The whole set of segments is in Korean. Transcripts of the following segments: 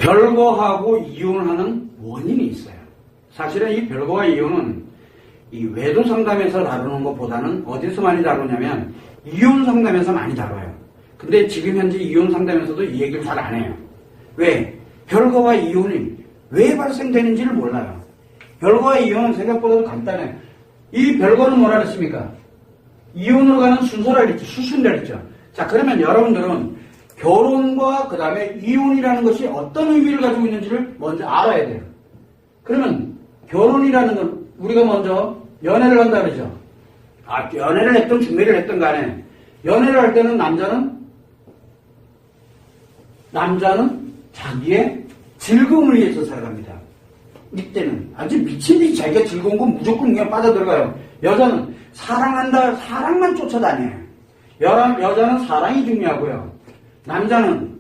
별거하고 이혼을 하는 원인이 있어요. 사실은 이 별거와 이혼은 이 외도 상담에서 다루는 것보다는 어디서 많이 다루냐면 이혼 상담에서 많이 다뤄요. 근데 지금 현재 이혼 상담에서도 이 얘기를 잘 안 해요. 왜? 별거와 이혼이 왜 발생되는지를 몰라요. 별거와 이혼은 생각보다도 간단해요. 이 별거는 뭐라 그랬습니까? 이혼으로 가는 순서라 그랬죠. 수순이라 그랬죠. 자, 그러면 여러분들은 결혼과 그 다음에 이혼이라는 것이 어떤 의미를 가지고 있는지를 먼저 알아야 돼요. 그러면 결혼이라는 건 우리가 먼저 연애를 한다 그러죠. 연애를 했든 중매를 했든 간에 연애를 할 때는 남자는 자기의 즐거움을 위해서 살아갑니다. 이때는 아주 미친듯이 자기가 즐거운 건 무조건 그냥 빠져들어가요. 여자는 사랑한다, 사랑만 쫓아다녀요. 여자는 사랑이 중요하고요. 남자는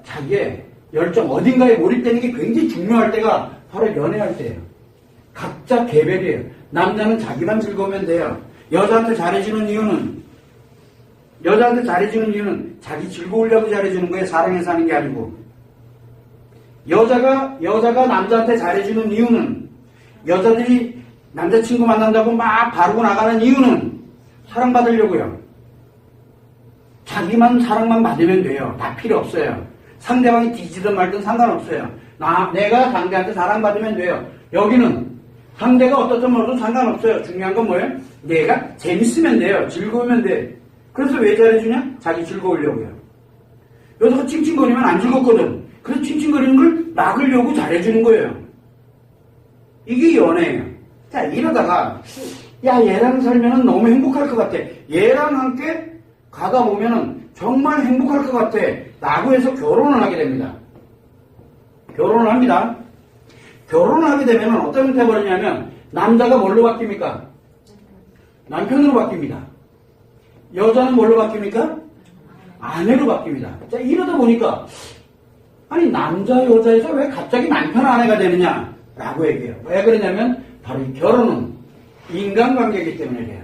자기의 열정, 어딘가에 몰입되는 게 굉장히 중요할 때가 바로 연애할 때예요. 각자 개별이에요. 남자는 자기만 즐거우면 돼요. 여자한테 잘해주는 이유는 자기 즐거우려고 잘해주는 거예요. 사랑해서 하는 게 아니고. 여자가 남자한테 잘해주는 이유는, 여자들이 남자친구 만난다고 막 바르고 나가는 이유는 사랑받으려고요. 자기만 사랑만 받으면 돼요. 다 필요 없어요. 상대방이 뒤지든 말든 상관없어요. 내가 상대한테 사랑받으면 돼요. 여기는 상대가 어떻든 뭐든 상관없어요. 중요한 건 뭐예요? 내가 재밌으면 돼요. 즐거우면 돼. 그래서 왜 잘해주냐? 자기 즐거우려고요. 여자가 칭칭거리면 안 즐겁거든. 그래서 칭칭거리는 걸 막으려고 잘해주는 거예요. 이게 연애예요. 자, 이러다가 얘랑 살면은 너무 행복할 것 같아. 얘랑 함께 가다 보면은 정말 행복할 것 같아. 라고 해서 결혼을 하게 됩니다. 결혼을 합니다. 결혼을 하게 되면 어떤 형태가 벌어지냐면 남자가 뭘로 바뀝니까? 남편으로 바뀝니다. 여자는 뭘로 바뀝니까? 아내로 바뀝니다. 자, 이러다 보니까 아니 남자 여자에서 왜 갑자기 남편 아내가 되느냐 라고 얘기해요. 왜 그러냐면 바로 이 결혼은 인간관계이기 때문에 그래요.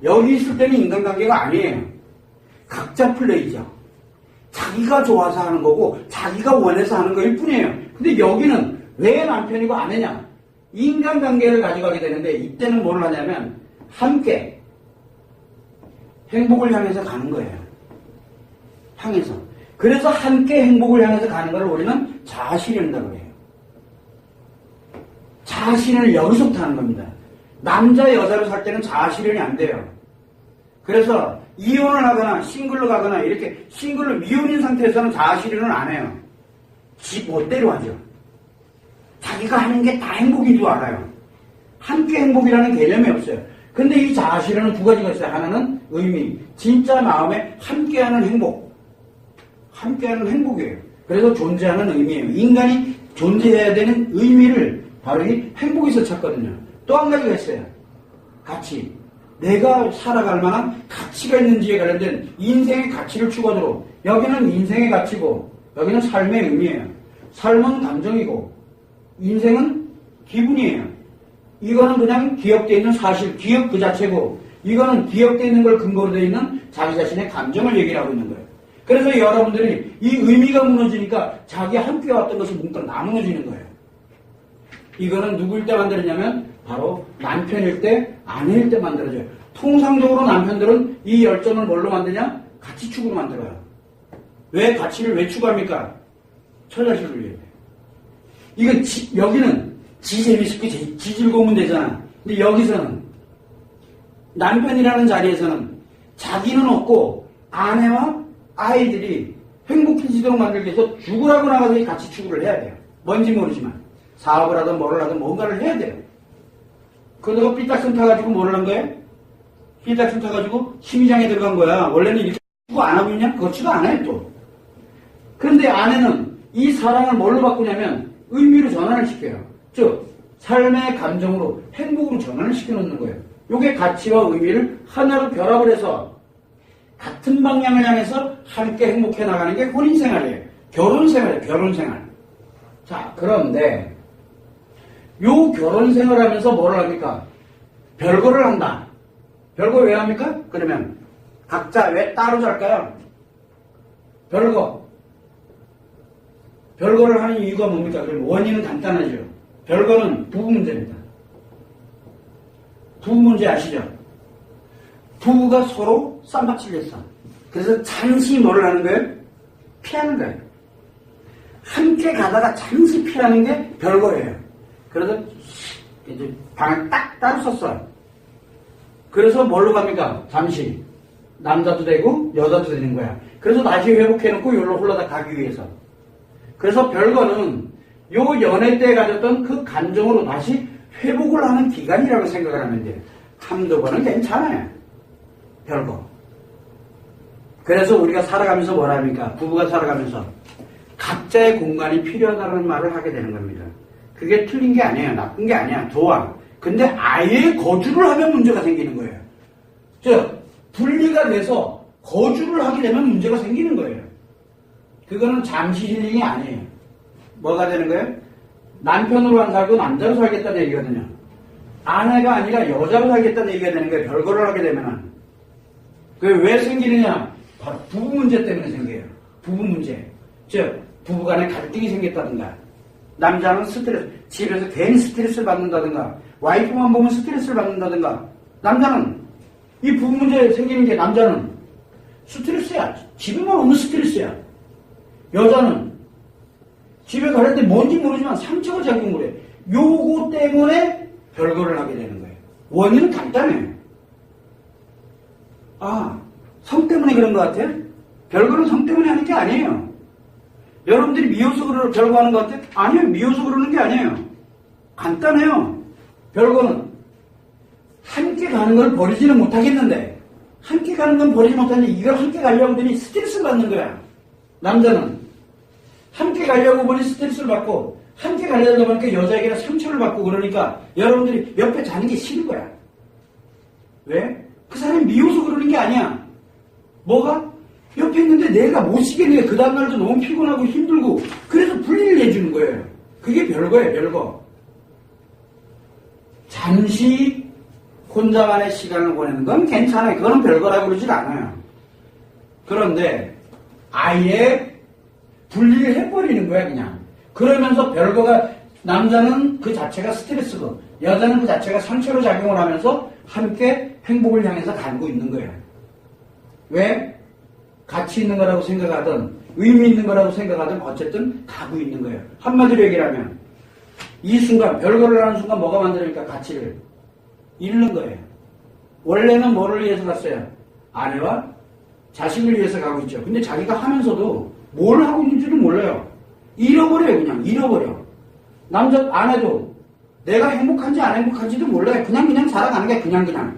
여기 있을 때는 인간관계가 아니에요. 각자 플레이죠. 자기가 좋아서 하는 거고 자기가 원해서 하는 거일 뿐이에요. 근데 여기는 왜 남편이고 아내냐? 인간관계를 가져가게 되는데 이때는 뭘 하냐면 함께 행복을 향해서 가는 거예요. 향해서. 그래서 함께 행복을 향해서 가는 걸 우리는 자아실현이라고 해요. 자아실현을 여기서부터 하는 겁니다. 남자 여자로 살 때는 자아실현이 안 돼요. 그래서 이혼을 하거나 싱글로 가거나 이렇게 싱글로 미혼인 상태에서는 자아실현을 안 해요. 지 멋대로 하죠. 자기가 하는 게 다 행복인 줄 알아요. 함께 행복이라는 개념이 없어요. 근데 이 자아실현은 두 가지가 있어요. 하나는 의미, 진짜 마음에 함께하는 행복. 함께하는 행복이에요. 그래서 존재하는 의미예요. 인간이 존재해야 되는 의미를 바로 이 행복에서 찾거든요. 또 한 가지가 있어요. 가치. 내가 살아갈 만한 가치가 있는지에 관련된 인생의 가치를 추구하도록. 여기는 인생의 가치고 여기는 삶의 의미예요. 삶은 감정이고 인생은 기분이에요. 이거는 그냥 기억되어 있는 사실, 기억 그 자체고 이거는 기억되어 있는 걸 근거로 되어 있는 자기 자신의 감정을 얘기를 하고 있는 거예요. 그래서 여러분들이 이 의미가 무너지니까 자기 함께 왔던 것이 뭉뚱 나무너지는 거예요. 이거는 누구일 때 만들었냐면 바로 남편일 때, 아내일 때 만들어져요. 통상적으로 남편들은 이 열정을 뭘로 만드냐? 가치축으로 만들어요. 왜 가치를 왜 추구합니까? 처자식을 위해. 이건 여기는 지 재밌게 지 즐거우면 되잖아. 근데 여기서는 남편이라는 자리에서는 자기는 없고 아내와 아이들이 행복해지도록 만들기 위해서 죽으라고 나가서 이 가치 추구를 해야 돼요. 뭔지 모르지만 사업을 하든 뭐를 하든 뭔가를 해야 돼요. 그러다가 삐딱선 타가지고 뭐를 한 거예요? 삐딱선 타가지고 심의장에 들어간 거야. 원래는 이렇게 추구 안 하고 있냐? 그렇지도 않아요 또. 그런데 아내는 이 사랑을 뭘로 바꾸냐면 의미로 전환을 시켜요. 즉 삶의 감정으로 행복으로 전환을 시켜놓는 거예요. 이게 가치와 의미를 하나로 결합을 해서 같은 방향을 향해서 함께 행복해 나가는 게 혼인생활이에요. 결혼생활이에요. 결혼생활. 자, 그런데 요 결혼생활 하면서 뭐를 합니까? 별거를 한다. 별거 왜 합니까? 그러면 각자 왜 따로 잘까요? 별거. 별거를 하는 이유가 뭡니까? 그럼 원인은 간단하죠. 별거는 부부 문제입니다. 부부 문제 아시죠? 부부가 서로 쌈박질렸어. 그래서 잠시 뭐를 하는 거예요? 피하는 거예요. 함께 가다가 잠시 피하는 게 별거예요. 그래서 이제 방을 딱 따로 썼어요. 그래서 뭘로 갑니까? 잠시. 남자도 되고 여자도 되는 거야. 그래서 다시 회복해놓고 여기로 홀라다 가기 위해서. 그래서 별거는 요 연애 때 가졌던 그 감정으로 다시 회복을 하는 기간이라고 생각을 하면 돼요. 한두 번은 괜찮아요. 별거. 그래서 우리가 살아가면서 뭐라 합니까? 부부가 살아가면서 각자의 공간이 필요하다는 말을 하게 되는 겁니다. 그게 틀린 게 아니에요. 나쁜 게 아니야. 좋아. 근데 아예 거주를 하면 문제가 생기는 거예요. 분리가 돼서 거주를 하게 되면 문제가 생기는 거예요. 그거는 잠시 힐링이 아니에요. 뭐가 되는 거예요? 남편으로 안 살고 남자로 살겠다는 얘기거든요. 아내가 아니라 여자로 살겠다는 얘기가 되는 거예요. 별거를 하게 되면은. 그게 왜 생기느냐? 바로 부부 문제 때문에 생겨요. 부부 문제. 부부 간에 갈등이 생겼다든가, 남자는 스트레스, 집에서 괜히 스트레스를 받는다든가, 와이프만 보면 스트레스를 받는다든가, 남자는 이 부부 문제 생기는 게 남자는 스트레스야. 집에만 오면 스트레스야. 여자는 집에 갈 때 뭔지 모르지만 상처가 작용을 해. 요거 때문에 별거를 하게 되는 거예요. 원인은 간단해요. 성 때문에 그런 것 같아요? 별거는 성 때문에 하는 게 아니에요. 여러분들이 미워서 별거하는 것 같아요? 아니요. 미워서 그러는 게 아니에요. 간단해요. 별거는 함께 가는 걸 버리지는 못하겠는데, 함께 가는 건 버리지 못하는데 이걸 함께 가려고 하더니 스트레스를 받는 거야. 남자는 함께 가려고 보니 스트레스를 받고, 함께 가려다 보니까 여자에게 상처를 받고, 그러니까 여러분들이 옆에 자는 게 싫은 거야. 왜? 그 사람이 미워서 그러는 게 아니야. 뭐가? 옆에 있는데 내가 못 쉬겠네. 그 다음날도 너무 피곤하고 힘들고, 그래서 분리를 해주는 거예요. 그게 별거예요. 별거. 잠시 혼자만의 시간을 보내는 건 괜찮아요. 그거는 별거라고 그러질 않아요. 그런데 아예 분리를 해버리는 거야, 그냥. 그러면서 별거가, 남자는 그 자체가 스트레스고 여자는 그 자체가 상처로 작용을 하면서 함께 행복을 향해서 가고 있는 거예요. 왜? 가치 있는 거라고 생각하든 의미 있는 거라고 생각하든 어쨌든 가고 있는 거예요. 한마디로 얘기를 하면 이 순간, 별거를 하는 순간 뭐가 만들어니까 가치를 잃는 거예요. 원래는 뭐를 위해서 갔어요? 아내와 자식을 위해서 가고 있죠. 근데 자기가 하면서도 뭘 하고 있는지도 몰라요. 잃어버려요. 그냥 잃어버려. 아내도 내가 행복한지 안 행복한지도 몰라요. 그냥 살아가는 게 그냥.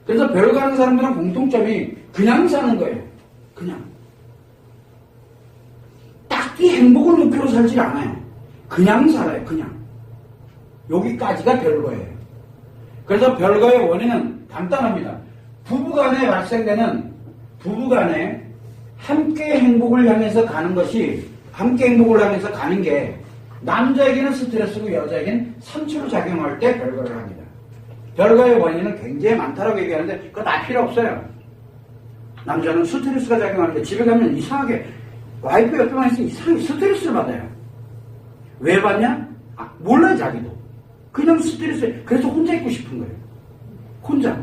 그래서 별거 하는 사람들은 공통점이 그냥 사는 거예요. 그냥. 딱히 행복을 목표로 살지 않아요. 그냥 살아요. 그냥. 여기까지가 별거예요. 그래서 별거의 원인은 간단합니다. 부부간에 발생되는, 부부간에 함께 행복을 향해서 가는 것이, 함께 행복을 향해서 가는 게 남자에게는 스트레스고 여자에게는 상처로 작용할 때 별거를 합니다. 별거의 원인은 굉장히 많다고 얘기하는데 그거 다 필요 없어요. 남자는 스트레스가 작용하는데 집에 가면 이상하게 와이프 옆에만 있으면 이상하게 스트레스를 받아요. 왜 받냐? 몰라요. 자기도. 그냥 스트레스. 그래서 혼자 있고 싶은 거예요. 혼자.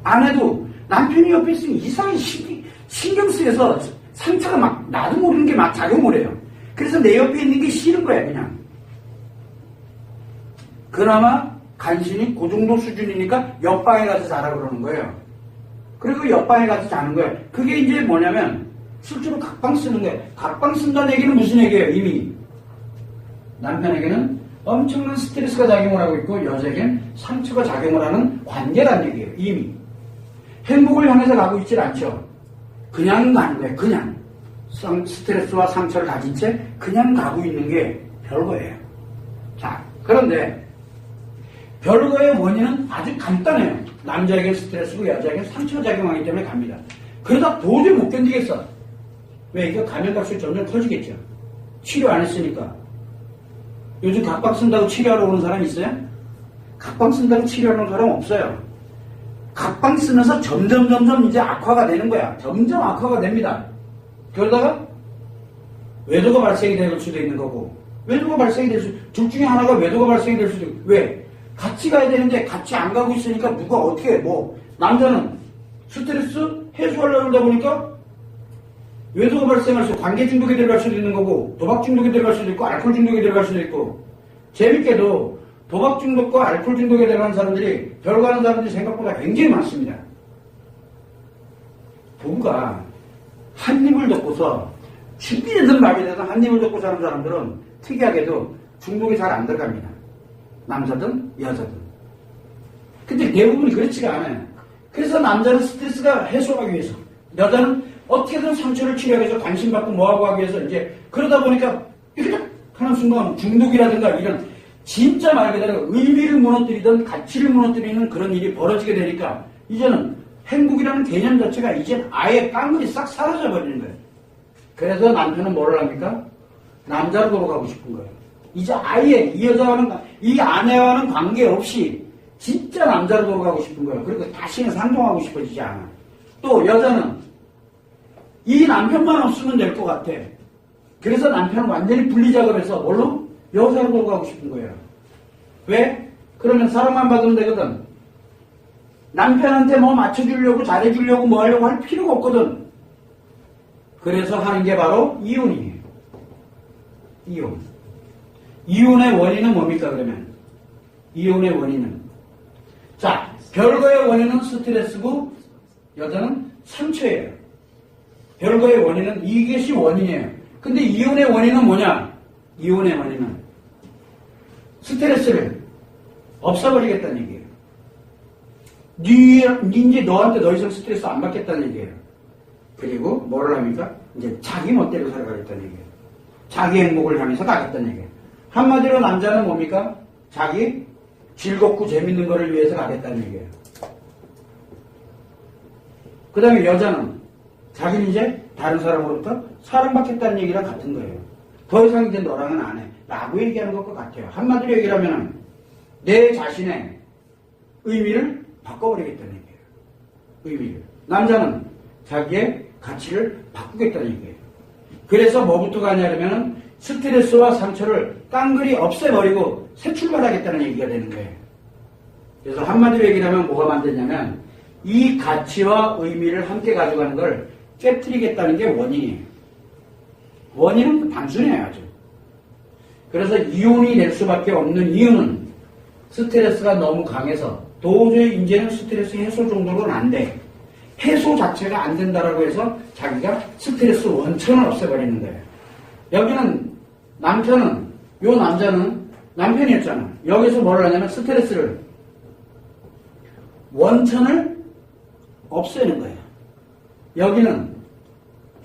아내도 남편이 옆에 있으면 이상하게 신경 쓰여서 상처가 막 나도 모르는 게 막 작용을 해요. 그래서 내 옆에 있는 게 싫은 거야. 그냥. 그나마 간신히 그 정도 수준이니까 옆방에 가서 자라 그러는 거예요. 그리고 옆방에 가서 자는 거예요. 그게 이제 뭐냐면 실제로 각방 쓰는 거예요. 각방 쓴다는 얘기는 무슨 얘기예요? 이미 남편에게는 엄청난 스트레스가 작용을 하고 있고 여자에게는 상처가 작용을 하는 관계라는 얘기예요. 이미 행복을 향해서 가고 있질 않죠. 그냥 가는 거예요. 그냥 스트레스와 상처를 가진 채 그냥 가고 있는 게 별거예요. 자, 그런데 별거의 원인은 아주 간단해요. 남자에게 스트레스고 여자에게 상처 작용하기 때문에 갑니다. 그러다 도저히 못 견디겠어. 왜? 이거 감염값이 점점 커지겠죠. 치료 안 했으니까. 요즘 각방 쓴다고 치료하러 오는 사람 있어요? 각방 쓴다고 치료하러 오는 사람 없어요. 각방 쓰면서 점점 이제 악화가 되는 거야. 점점 악화가 됩니다. 그러다가 외도가 발생이 될 수도 있는 거고, 외도가 발생이 될 수, 둘 중에 하나가 외도가 발생이 될 수도 있고, 왜? 같이 가야 되는데 같이 안 가고 있으니까 누가 어떻게 해? 뭐, 남자는 스트레스 해소하려고 하다 보니까 외도가 발생할 수, 관계 중독에 들어갈 수도 있는 거고, 도박 중독에 들어갈 수도 있고, 알코올 중독에 들어갈 수도 있고, 재밌게도 도박 중독과 알코올 중독에 들어가는 사람들이, 별거 하는 사람들이 생각보다 굉장히 많습니다. 부부가 한 입을 덮고서, 죽이든 말이 되든 한 입을 덮고 사는 사람들은 특이하게도 중독이 잘 안 들어갑니다. 남자든 여자든. 근데 대부분이 그렇지가 않아요. 그래서 남자는 스트레스가 해소하기 위해서, 여자는 어떻게든 상처를 치료하기 위해서 관심받고 뭐하고 하기 위해서 이제 그러다 보니까 이렇게 하는 순간 중독이라든가 이런 진짜 말 그대로 의미를 무너뜨리던 가치를 무너뜨리는 그런 일이 벌어지게 되니까 이제는 행복이라는 개념 자체가 이제 아예 깡그리 싹 사라져 버리는 거예요. 그래서 남편은 뭐를 합니까? 남자로 돌아가고 싶은 거예요. 이제 아예 이 여자와는, 이 아내와는 관계없이 진짜 남자로 돌아가고 싶은 거예요. 그리고 다시는 상종하고 싶어지지 않아. 또 여자는 이 남편만 없으면 될 것 같아. 그래서 남편은 완전히 분리작업해서 뭘로? 여자로 돌아가고 싶은 거예요. 왜? 그러면 사랑만 받으면 되거든. 남편한테 뭐 맞춰주려고 잘해주려고 뭐 하려고 할 필요가 없거든. 그래서 하는 게 바로 이혼이에요. 이혼. 이혼의 원인은 뭡니까 그러면? 이혼의 원인은, 자, 별거의 원인은 스트레스고 여자는 상처예요. 별거의 원인은 이것이 원인이에요. 근데 이혼의 원인은 뭐냐? 이혼의 원인은 스트레스를 없애버리겠다는 얘기예요. 이제 너한테 더 이상 스트레스 안 받겠다는 얘기예요. 그리고 뭐를 합니까? 이제 자기 멋대로 살아가겠다는 얘기예요. 자기 행복을 향해서 가겠다는 얘기예요. 한마디로 남자는 뭡니까? 자기 즐겁고 재밌는 거를 위해서 가겠다는 얘기예요. 그 다음에 여자는 자기는 이제 다른 사람으로부터 사랑받겠다는 얘기랑 같은 거예요. 더 이상 이제 너랑은 안 해. 라고 얘기하는 것과 같아요. 한마디로 얘기를 하면 내 자신의 의미를 바꿔버리겠다는 얘기예요. 의미를. 남자는 자기의 가치를 바꾸겠다는 얘기예요. 그래서 뭐부터 가냐면 스트레스와 상처를 깡그리 없애버리고 새 출발하겠다는 얘기가 되는 거예요. 그래서 한마디로 얘기를 하면 뭐가 만드냐면 이 가치와 의미를 함께 가져가는 걸 깨트리겠다는 게 원인이에요. 원인은 단순해요, 아주. 그래서 이혼이 될 수밖에 없는 이유는 스트레스가 너무 강해서 도저히 이제는 스트레스 해소 정도로는 안 돼. 해소 자체가 안 된다라고 해서 자기가 스트레스 원천을 없애버리는 거예요. 여기는 남편은, 요 남자는 남편이었잖아. 여기서 뭘 하냐면 스트레스를, 원천을 없애는 거예요. 여기는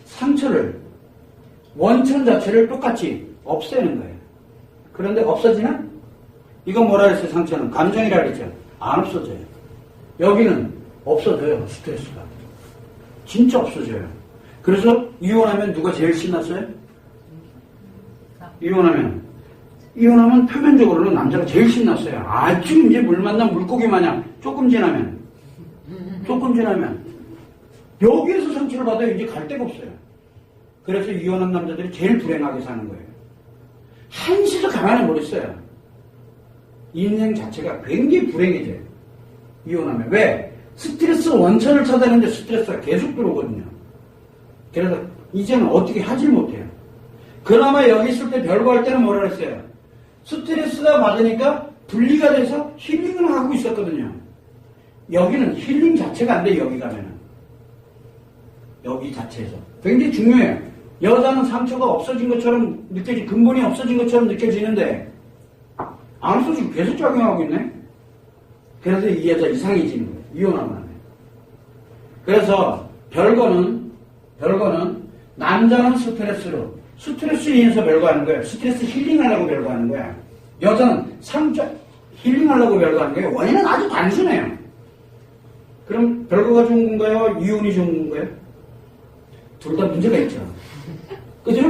상처를, 원천 자체를 똑같이 없애는 거예요. 그런데 없어지나? 이건 뭐라 그랬어요? 상처는 감정이라 그랬죠. 안 없어져요. 여기는 없어져요. 스트레스가 진짜 없어져요. 그래서 이혼하면 누가 제일 신났어요? 이혼하면 표면적으로는 남자가 제일 신났어요. 아주 이제 물 만난 물고기 마냥 조금 지나면 여기에서 상처를 받아요. 이제 갈 데가 없어요. 그래서 이혼한 남자들이 제일 불행하게 사는 거예요. 한시도 가만히 못 있어요. 인생 자체가 굉장히 불행해져요. 이혼하면. 왜? 스트레스 원천을 찾아내는데 스트레스가 계속 들어오거든요. 그래서 이제는 어떻게 하질 못해요. 그나마 여기 있을 때 별거 할 때는 뭐라 그랬어요? 스트레스가 받으니까 분리가 돼서 힐링을 하고 있었거든요. 여기는 힐링 자체가 안 돼요. 여기 가면은. 여기 자체에서. 굉장히 중요해요. 여자는 상처가 없어진 것처럼 근본이 없어진 것처럼 느껴지는데 안 없어지고 계속 작용하고 있네. 그래서 이 여자 이상해지는 거예요. 이혼하면 안 해요. 그래서 별거는 남자는 스트레스 인해서 별거하는 거예요. 스트레스 힐링하려고 별거하는 거야. 여자는 상처 힐링하려고 별거하는 거예요. 원인은 아주 단순해요. 그럼 별거가 좋은 건가요? 이혼이 좋은 건가요? 둘 다 문제가 있죠. 그죠?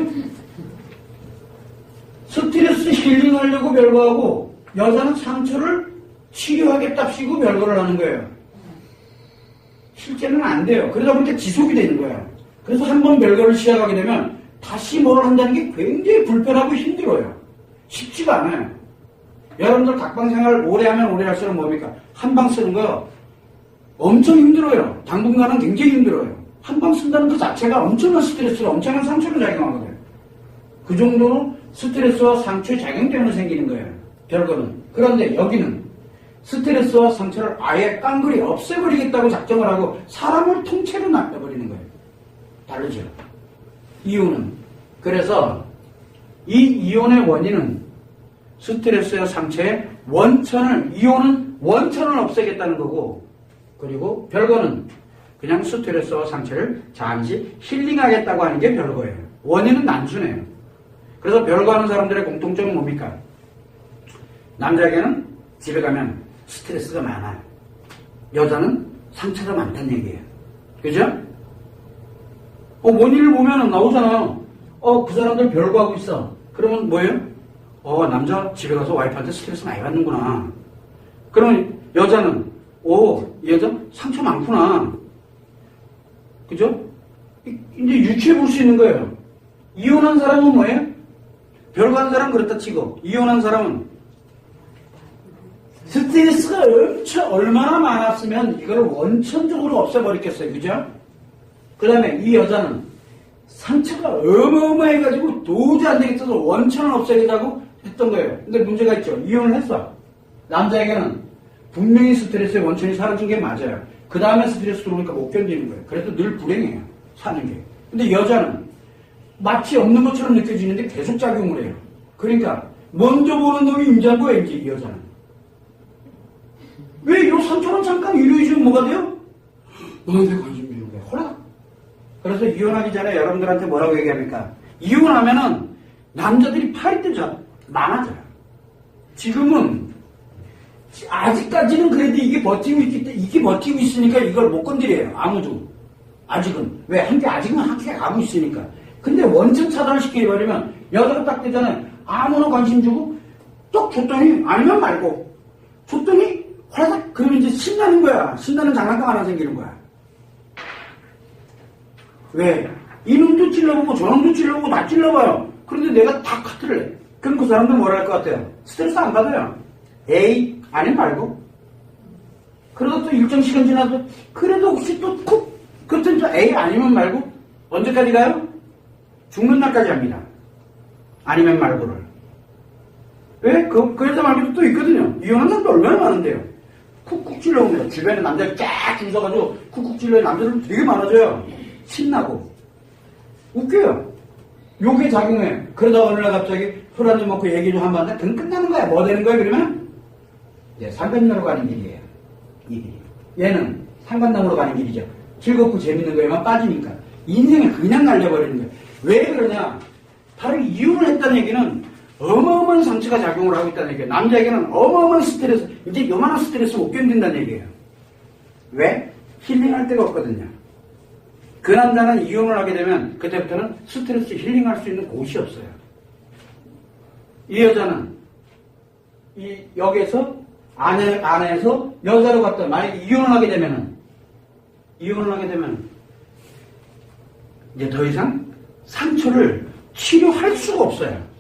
스트레스 힐링하려고 별거하고 여자는 상처를 치료하겠답시고 별거를 하는 거예요. 실제는 안 돼요. 그러다 보니까 지속이 되는 거예요. 그래서 한 번 별거를 시작하게 되면 다시 뭘 한다는 게 굉장히 불편하고 힘들어요. 쉽지가 않아요. 여러분들 각방 생활을 오래 하면 오래 할수록 뭡니까? 한 방 쓰는 거요. 엄청 힘들어요. 당분간은 굉장히 힘들어요. 한 방 쓴다는 그 자체가 엄청난 스트레스로 엄청난 상처를 작용하거든요. 그 정도로 스트레스와 상처의 작용 때문에 생기는 거예요. 별거는. 그런데 여기는 스트레스와 상처를 아예 깡그리 없애버리겠다고 작정을 하고 사람을 통째로 낚아버리는 거예요. 다르죠. 이유는. 그래서 이 이혼의 원인은 스트레스와 상처의 이혼은 원천을 없애겠다는 거고, 그리고 별거는 그냥 스트레스와 상처를 잠시 힐링하겠다고 하는 게 별거예요. 원인은 단순해요. 그래서 별거 하는 사람들의 공통점은 뭡니까? 남자에게는 집에 가면 스트레스가 많아요. 여자는 상처가 많다는 얘기예요. 그죠? 원인을 보면 나오잖아요. 그 사람들 별거 하고 있어. 그러면 뭐예요? 남자 집에 가서 와이프한테 스트레스 많이 받는구나. 그러면 여자는, 이 여자 상처 많구나. 그죠? 이제 유추해 볼 수 있는 거예요. 이혼한 사람은 뭐예요? 별거 하는 사람은 그렇다 치고, 이혼한 사람은 스트레스가 얼마나 많았으면 이걸 원천적으로 없애버렸겠어요. 그죠? 그 다음에 이 여자는 상처가 어마어마해가지고 도저히 안 되겠어서 원천을 없애겠다고 했던 거예요. 근데 문제가 있죠. 이혼을 했어. 남자에게는 분명히 스트레스의 원천이 사라진 게 맞아요. 그 다음에 스트레스 들어오니까 못 견디는 거예요. 그래서 늘 불행해요. 사는 게. 근데 여자는 마치 없는 것처럼 느껴지는데 계속 작용을 해요. 그러니까 먼저 보는 놈이 임자인 거예요. 이제 이 여자는. 왜 이 상처는 잠깐 위로해주면 뭐가 돼요? 너한테 관심 주는 거야. 허락. 그래서 이혼하기 전에 여러분들한테 뭐라고 얘기합니까? 이혼하면은 남자들이 팔이 뜨죠. 많아져요. 지금은 아직까지는 그래도 이게 버티고 있으니까 이걸 못 건드려요. 아무도. 아직은. 왜? 아직은 함께 가고 있으니까. 근데 원천 차단을 시켜버리면 여자가 딱 되잖아요. 아무나 관심 주고 또 줬더니 아니면 말고 줬더니 화삭 그러면 이제 신나는 거야. 신나는 장난감 하나 생기는 거야. 왜? 이놈도 찔러보고 저놈도 찔러보고 다 찔러봐요. 그런데 내가 다 카트를 해. 그럼 그 사람들 뭐라 할 것 같아요? 스트레스 안 받아요. 에이 아니면 말고. 그러다 또 일정 시간 지나도 그래도 혹시 또 쿡 그렇더니 또 에이 아니면 말고. 언제까지 가요? 죽는 날까지 합니다. 아니면 말고를. 왜? 그 여자 말고도 또 있거든요. 이혼한 사람도 얼마나 많은데요. 쿡쿡 찔러옵니다. 주변에 남자들 쫙 줄 서가지고 쿡쿡 찔러요. 남자들 되게 많아져요. 신나고. 웃겨요. 요게 작용해요. 그러다 어느 날 갑자기 술 한잔 먹고 얘기 좀 한번 하는데 그건 끝나는 거야. 뭐 되는 거야? 그러면 이제 상간녀로 가는 길이에요. 이 길이. 얘는 상간남으로 가는 길이죠. 즐겁고 재밌는 거에만 빠지니까. 인생을 그냥 날려버리는 거예요. 왜 그러냐? 바로 이혼을 했다는 얘기는 어마어마한 상처가 작용을 하고 있다는 얘기예요. 남자에게는 어마어마한 스트레스, 이제 요만한 스트레스 못 견딘다는 얘기예요. 왜? 힐링할 데가 없거든요. 그 남자는 이혼을 하게 되면 그때부터는 스트레스 힐링할 수 있는 곳이 없어요. 이 여자는 여기에서 아내에서 여자로 갔다 만약에 이혼을 하게 되면 이제 더 이상 상처를 치료할 수가 없어요.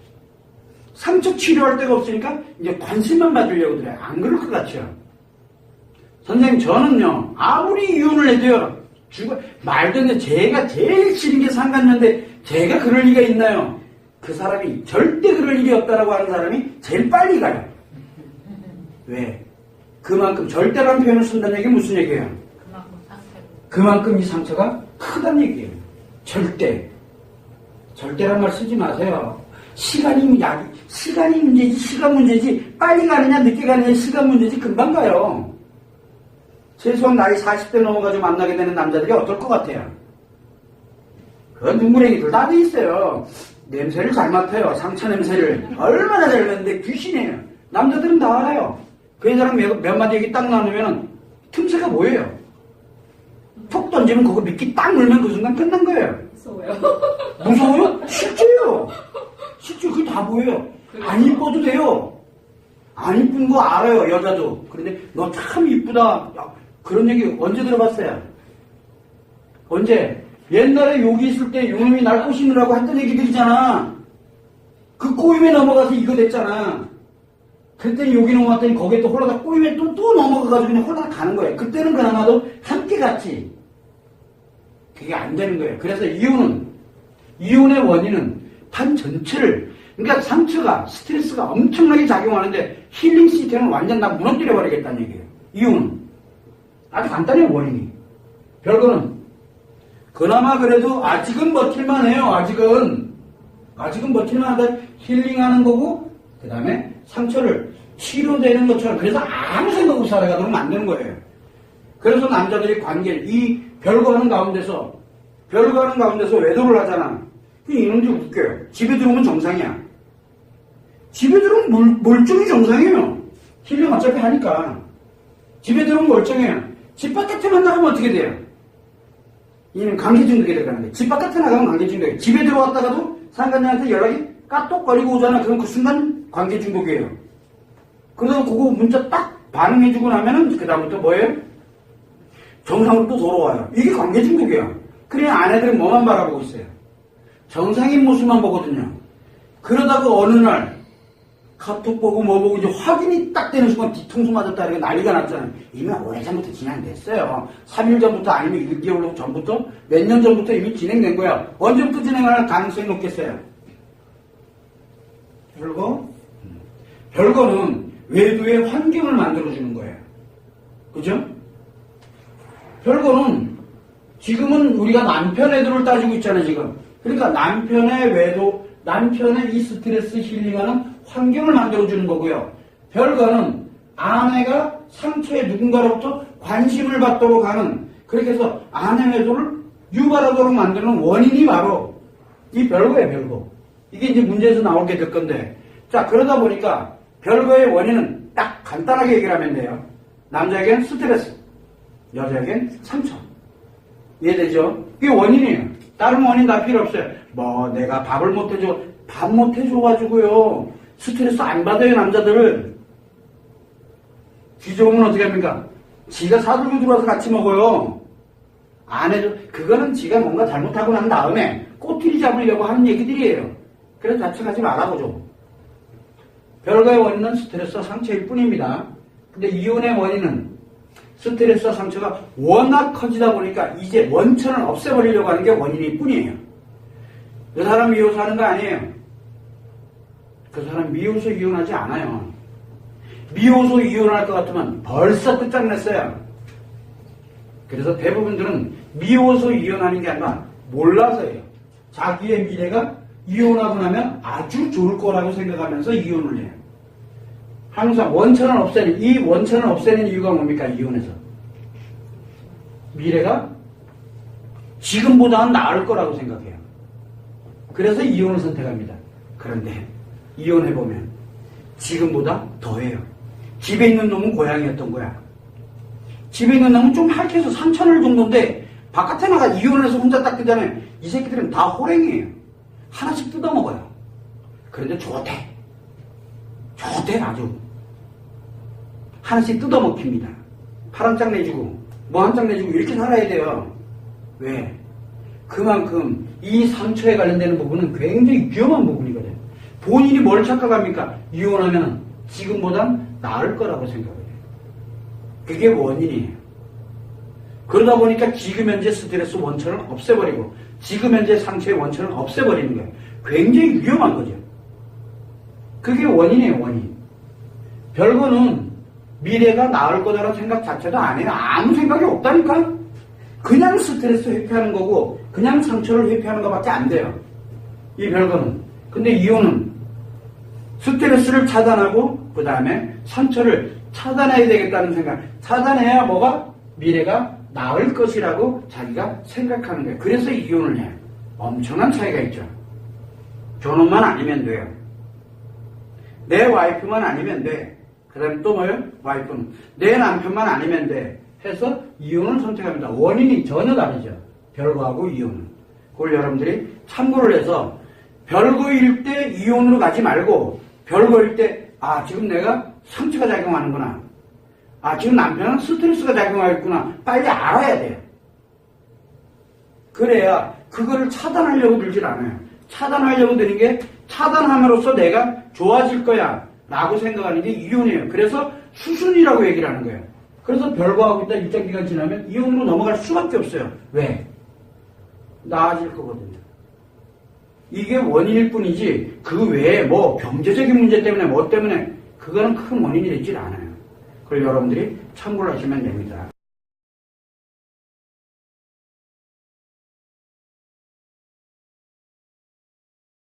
상처 치료할 데가 없으니까 이제 관심만 받으려고 그래요. 안 그럴 것 같죠? 선생님, 저는요, 아무리 이혼을 해도요, 말도 안 돼. 제가 제일 싫은 게 상간녀인데, 제가 그럴 리가 있나요? 그 사람이 절대 그럴 일이 없다라고 하는 사람이 제일 빨리 가요. 왜? 그만큼 절대라는 표현을 쓴다는 얘기는 무슨 얘기예요? 그만큼 이 상처가 크다는 얘기예요. 절대. 절대란 말 쓰지 마세요. 시간이 문제지, 시간 문제지, 빨리 가느냐, 늦게 가느냐, 시간 문제지, 금방 가요. 최소한 나이 40대 넘어가지고 만나게 되는 남자들이 어떨 것 같아요? 그 눈물행이들 다 돼 있어요. 냄새를 잘 맡아요. 상처 냄새를. 얼마나 잘 맡는데 귀신이에요. 남자들은 다 알아요. 그 여자랑 몇 마디 얘기 딱 나누면 틈새가 보여요. 톡 던지면 그거 미끼 딱 물면 그 순간 끝난 거예요. 무서워요. 무서워요? 실제요. 실제 그게 다 보여요. 안 이뻐도 돼요. 안 이쁜 거 알아요, 여자도. 그런데 너 참 이쁘다. 야, 그런 얘기 언제 들어봤어요? 언제? 옛날에 여기 있을 때 요놈이 날 꼬시느라고 했던 얘기들이잖아. 그 꼬임에 넘어가서 이거 됐잖아. 그랬더니 여기 넘어갔더니 거기에 또 홀라다 꼬임에 또 넘어가가지고 그냥 홀라다 가는 거예요. 그때는 그나마도 함께 갔지. 그게 안 되는 거예요. 그래서 이혼의 원인은 반 전체를, 그러니까 상처가, 스트레스가 엄청나게 작용하는데 힐링 시스템은 완전 다 무너뜨려 버리겠다는 얘기예요. 이혼은. 아주 간단해요, 원인이. 별거는. 그나마 그래도 아직은 버틸만 해요, 아직은 버틸만 하다 힐링하는 거고, 그 다음에 상처를 치료되는 것처럼, 그래서 아무 생각 없이 살아가도록 만드는 거예요. 그래서 남자들이 이 별거 하는 가운데서 외도를 하잖아. 이놈들 웃겨요. 집에 들어오면 정상이야. 집에 들어오면 멀쩡히 정상이에요. 힐링 어차피 하니까. 집에 들어오면 멀쩡해요. 집 바깥에만 나가면 어떻게 돼요? 이는 관계 중독이 들어가는 거예요. 집 바깥에 나가면 관계 중독이에요. 집에 들어왔다가도 상간녀한테 연락이 까똑거리고 오잖아. 그럼 그 순간 관계 중독이에요. 그래서 그거 문자 딱 반응해주고 나면은 그다음부터 뭐예요? 정상으로 또 돌아와요. 이게 관계 중독이야. 그래 아내들은 뭐만 바라보고 있어요? 정상인 모습만 보거든요. 그러다가 어느 날 카톡 보고 뭐 보고 이제 확인이 딱 되는 순간 뒤통수 맞았다 이렇게 난리가 났잖아요. 이미 오래전부터 진행됐어요. 3일 전부터 아니면 1개월 전부터 몇 년 전부터 이미 진행된 거야. 언제부터 진행할 가능성이 높겠어요? 별거는 외도의 환경을 만들어주는 거예요. 그죠? 별거는 지금은 우리가 남편 애들을 따지고 있잖아요, 지금. 그러니까 남편의 외도, 남편의 이 스트레스 힐링하는 환경을 만들어주는 거고요. 별거는 아내가 상처에 누군가로부터 관심을 받도록 하는, 그렇게 해서 아내 외도를 유발하도록 만드는 원인이 바로 이 별거예요, 별거. 이게 이제 문제에서 나오게 될 건데. 자, 그러다 보니까 별거의 원인은 딱 간단하게 얘기를 하면 돼요. 남자에겐 스트레스, 여자에겐 상처. 이해되죠? 이게 원인이에요. 다른 원인 다 필요 없어요. 뭐 내가 밥을 못 해줘, 밥 못 해줘가지고요 스트레스 안 받아요. 남자들은 귀좋으면 어떻게 합니까? 지가 사들고 들어와서 같이 먹어요. 안 해줘. 그거는 지가 뭔가 잘못하고 난 다음에 꼬투리 잡으려고 하는 얘기들이에요. 그래서 자책하지 말아보죠. 별거의 원인은 스트레스와 상처일 뿐입니다. 근데 이혼의 원인은 스트레스와 상처가 워낙 커지다 보니까 이제 원천을 없애버리려고 하는 게 원인일 뿐이에요. 그 사람 미워서 하는 거 아니에요. 그 사람 미워서 이혼하지 않아요. 미워서 이혼할 것 같으면 벌써 끝장냈어요. 그래서 대부분들은 미워서 이혼하는 게 아니라 몰라서예요. 자기의 미래가 이혼하고 나면 아주 좋을 거라고 생각하면서 이혼을 해요. 항상 원천을 없애는 이유가 뭡니까? 이혼해서 미래가 지금보다는 나을 거라고 생각해요. 그래서 이혼을 선택합니다. 그런데 이혼해보면 지금보다 더해요. 집에 있는 놈은 고양이였던 거야. 집에 있는 놈은 좀 할퀴해서 3,000원 정도인데 바깥에 나가 이혼을 해서 혼자 딱 뜨잖아요. 이 새끼들은 다 호랭이에요. 하나씩 뜯어먹어요. 그런데 좋대 아주. 하나씩 뜯어먹힙니다. 팔 한 장 내주고 뭐 한 장 내주고 이렇게 살아야 돼요. 왜? 그만큼 이 상처에 관련되는 부분은 굉장히 위험한 부분이거든요. 본인이 뭘 착각합니까? 이혼하면 지금보단 나을 거라고 생각해요. 그게 원인이에요. 그러다 보니까 지금 현재 스트레스 원천을 없애버리고 지금 현재 상처의 원천을 없애버리는 거예요. 굉장히 위험한 거죠. 그게 원인이에요, 원인. 별거는 미래가 나을 거다라는 생각 자체도 안 해요. 아무 생각이 없다니까? 그냥 스트레스 회피하는 거고 그냥 상처를 회피하는 것밖에 안 돼요. 이 별거는. 근데 이혼은 스트레스를 차단하고 그 다음에 상처를 차단해야 되겠다는 생각. 차단해야 뭐가? 미래가 나을 것이라고 자기가 생각하는 거예요. 그래서 이혼을 해요. 엄청난 차이가 있죠. 저놈만 아니면 돼요. 내 와이프만 아니면 돼. 그 다음에 또 뭐예요? 와이프는 내 남편만 아니면 돼. 해서 이혼을 선택합니다. 원인이 전혀 다르죠. 별거하고 이혼은. 그걸 여러분들이 참고를 해서 별거일 때 이혼으로 가지 말고 별거일 때 지금 내가 상처가 작용하는구나. 지금 남편은 스트레스가 작용하겠구나. 빨리 알아야 돼요. 그래야 그거를 차단하려고 들질 않아요. 차단하려고 드는 게 차단함으로써 내가 좋아질 거야 라고 생각하는 게 이혼이에요. 그래서 수순이라고 얘기를 하는 거예요. 그래서 별거하고 있다 일정 기간 지나면 이혼으로 넘어갈 수밖에 없어요. 왜? 나아질 거거든요. 이게 원인일 뿐이지 그 외에 뭐 경제적인 문제 때문에 뭐 때문에 그거는 큰 원인이 되질 않아요. 그걸 여러분들이 참고를 하시면 됩니다.